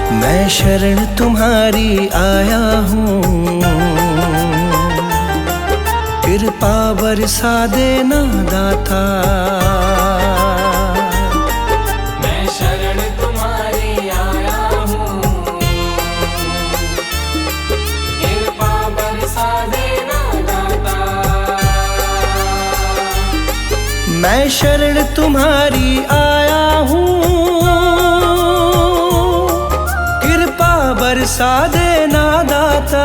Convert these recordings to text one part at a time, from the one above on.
मैं शरण तुम्हारी आया हूँ, कृपा बरसा देना दाता। मैं शरण तुम्हारी आया हूँ, कृपा बरसा देना दाता। मैं शरण तुम्हारी आया हूँ, बरसा देना दाता।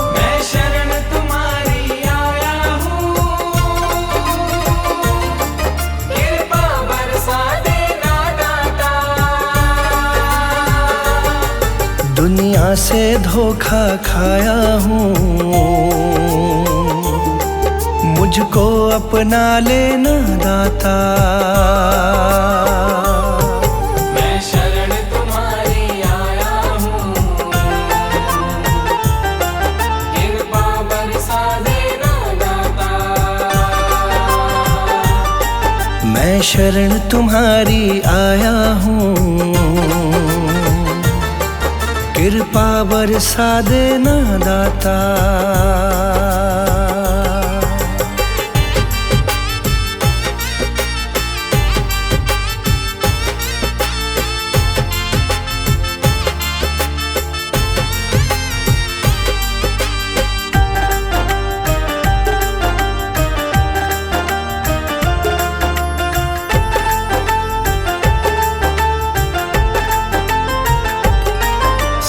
मैं शरण तुम्हारी आया हूँ, कृपा बरसा देना दाता। दुनिया से धोखा खाया हूँ, मुझको अपना लेना दाता। मैं शरण तुम्हारी आया हूँ, कृपा बरसा देना दाता। मैं शरण तुम्हारी आया हूँ, कृपा बरसा देना दाता।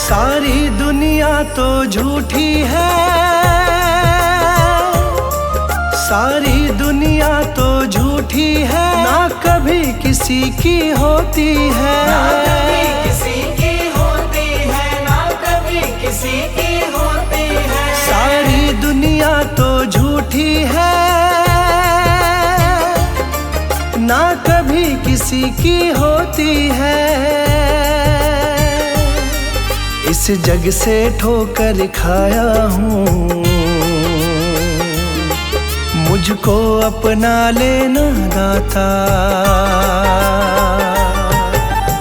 सारी दुनिया तो झूठी है, सारी दुनिया तो झूठी है, ना कभी किसी की होती है। ना कभी किसी की होती है, ना कभी किसी की होती है। सारी दुनिया तो झूठी है, ना कभी किसी की होती है। इस जग से ठोकर खाया हूँ, मुझको अपना लेना दाता।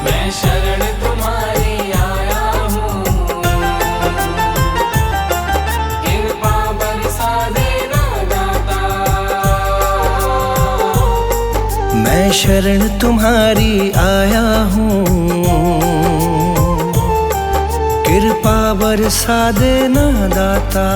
मैं शरण तुम्हारी आया हूँ, कृपा बरसा देना दाता। मैं शरण तुम्हारी आया हूँ, कृपा बरसा देना दाता।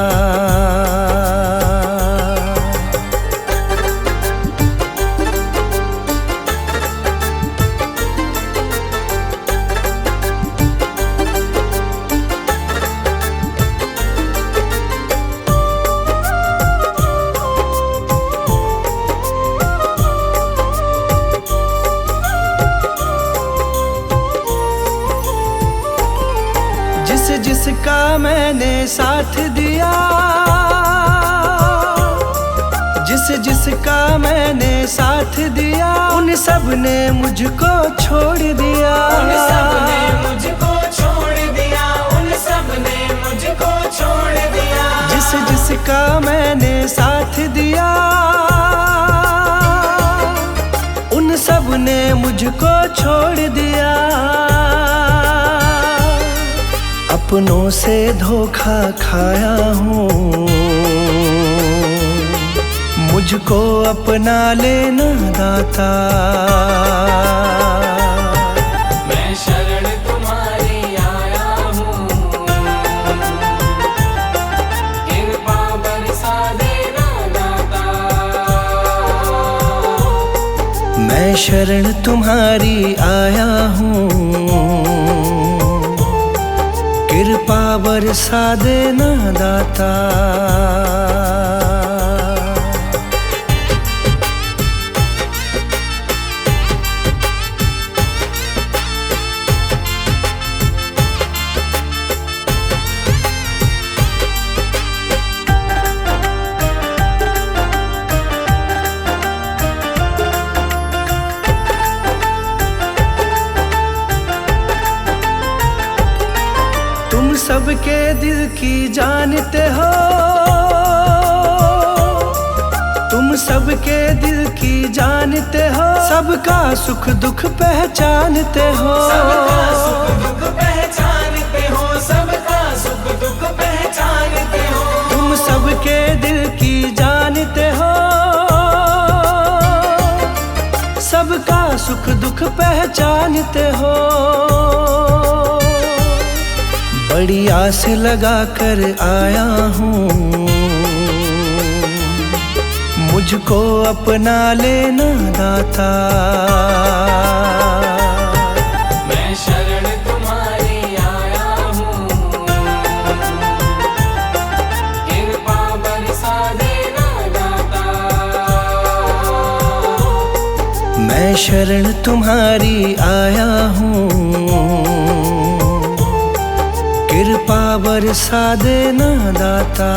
जिसका मैंने साथ दिया, जिसका मैंने साथ दिया, उन सब ने मुझको छोड़ दिया। उन सब ने मुझको छोड़ दिया, उन सब ने मुझको छोड़ दिया। जिसका मैंने साथ दिया, उन सब ने मुझको छोड़ दिया। अपनों से धोखा खाया हूँ, मुझको अपना लेना दाता। मैं शरण तुम्हारी आया हूँ, कृपा बरसा देना दाता। मैं शरण तुम्हारी आया हूँ, कृपा बरसा देना दाता। तुम सबके दिल की जानते हो, तुम सबके दिल की जानते हो, सबका सुख दुख पहचानते हो। सबका सुख दुख पहचानते हो, सबका सुख दुख पहचानते हो। तुम सबके दिल की जानते हो, सबका सुख दुख पहचानते हो। बड़ी आस लगा कर आया हूँ, मुझको अपना लेना दाता। मैं शरण तुम्हारी आया हूँ, कृपा बरसा देना दाता। मैं शरण तुम्हारी आया हूँ, कृपा बरसा देना दाता।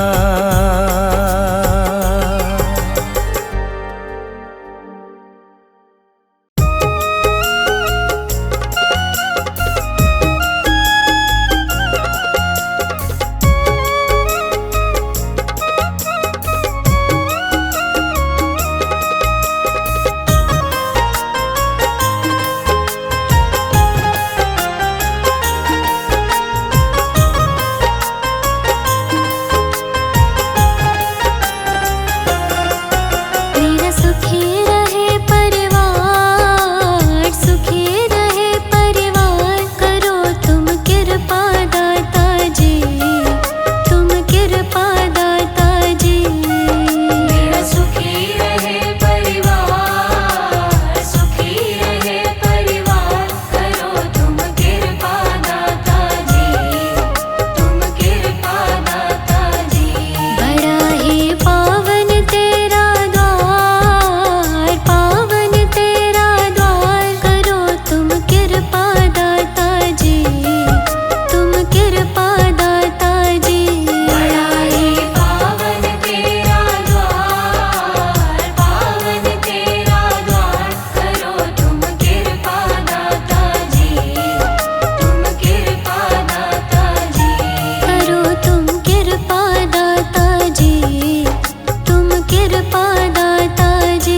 कृपा दाता जी।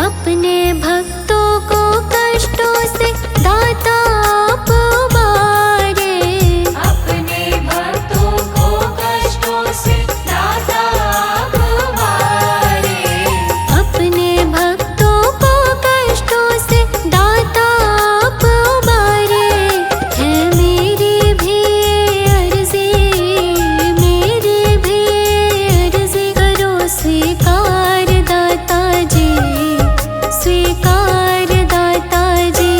अपने भक्तों को कष्टों से दाता आप उबारे। अपने भक्तों को कष्टों से दाता आप उबारे। अपने भक्तों को कष्टों से दाता आप उबारे। है मेरी भी अर्जी, मेरी भी अर्जी करो स्वीकार दाता जी, स्वीकार दाता जी।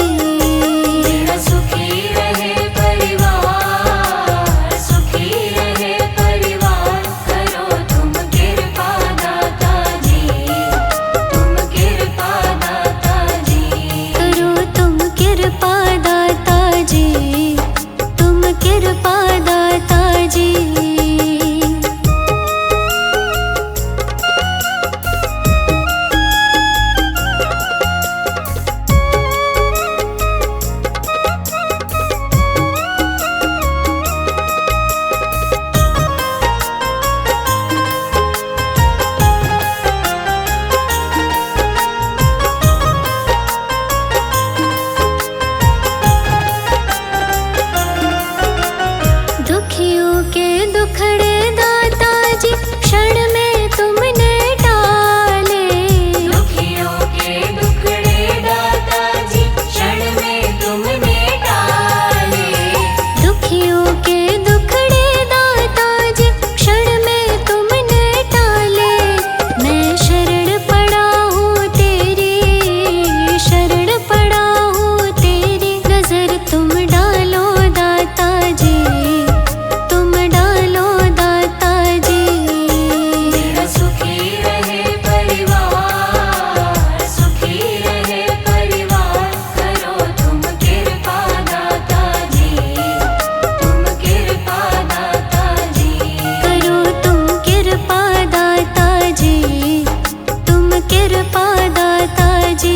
मेरा सुखी रहे परिवार, सुखी रहे परिवार, करो तुम कृपा दाता जी, तुम कृपा दाता जी। करो तुम कृपा दाता जी, तुम कृपा दाता जी। दुखियों के दुखड़े दाता जी क्षण में तुमने टाले। दुखियों के दुखड़े दाता जी क्षण में तुमने टाले। दुखियों के दुखड़े दाता जी क्षण में तुमने टाले। मैं शरण पड़ा हूँ तेरी, शरण पड़ा हूँ तेरी, नजर तुम डालो दाता जी, तुम डालो दाता जी। मेरा सुखी रहे परिवार, सुखी रहे परिवार, करो तुम कृपा दाता जी, तुम कृपा दाता जी। करो तुम कृपा दाता जी, तुम कृपा दाता जी।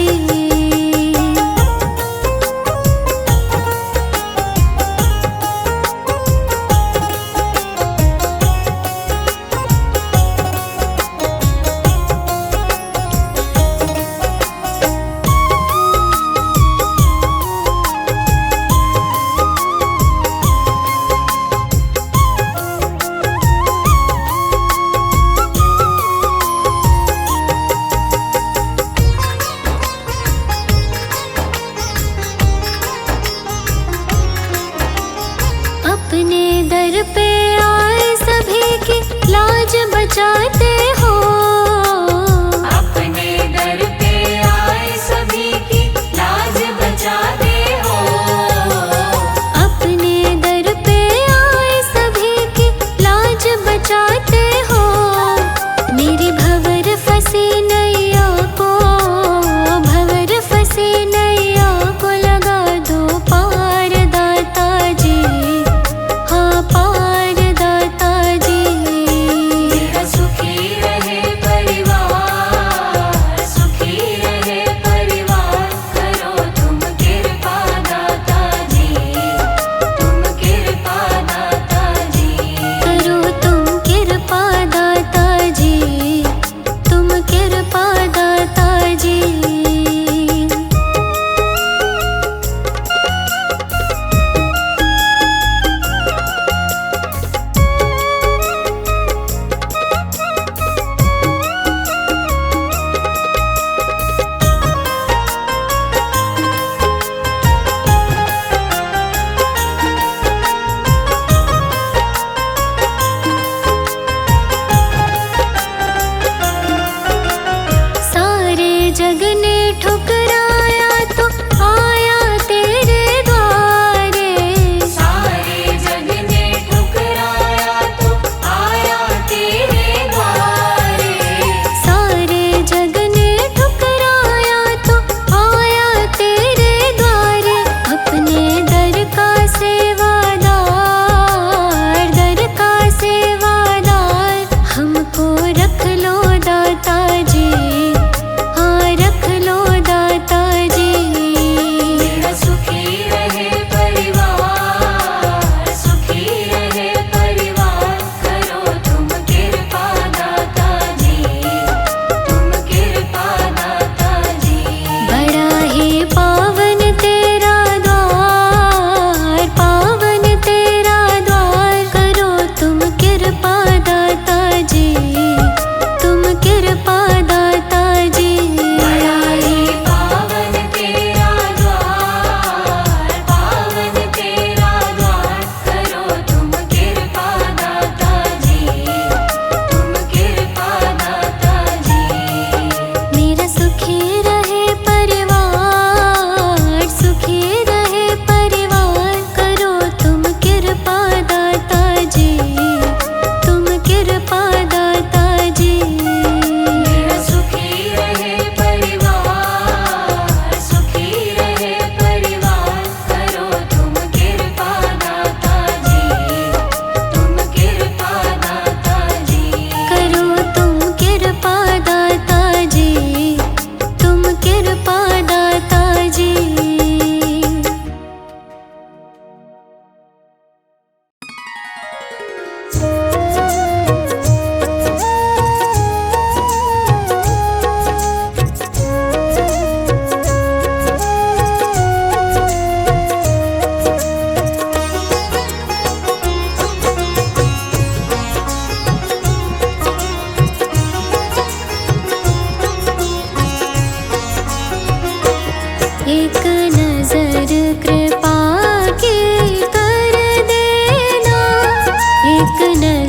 अपने दर पे आए सभी की लाज बचाते हो। अपने दर पे आए सभी की लाज बचाते हो। अपने दर पे आए सभी की लाज बचाते हो। मेरी भंवर फंसी नैया को, भंवर फंसी नैया को लगा दो पार दाता जी, हाँ पार एक नजर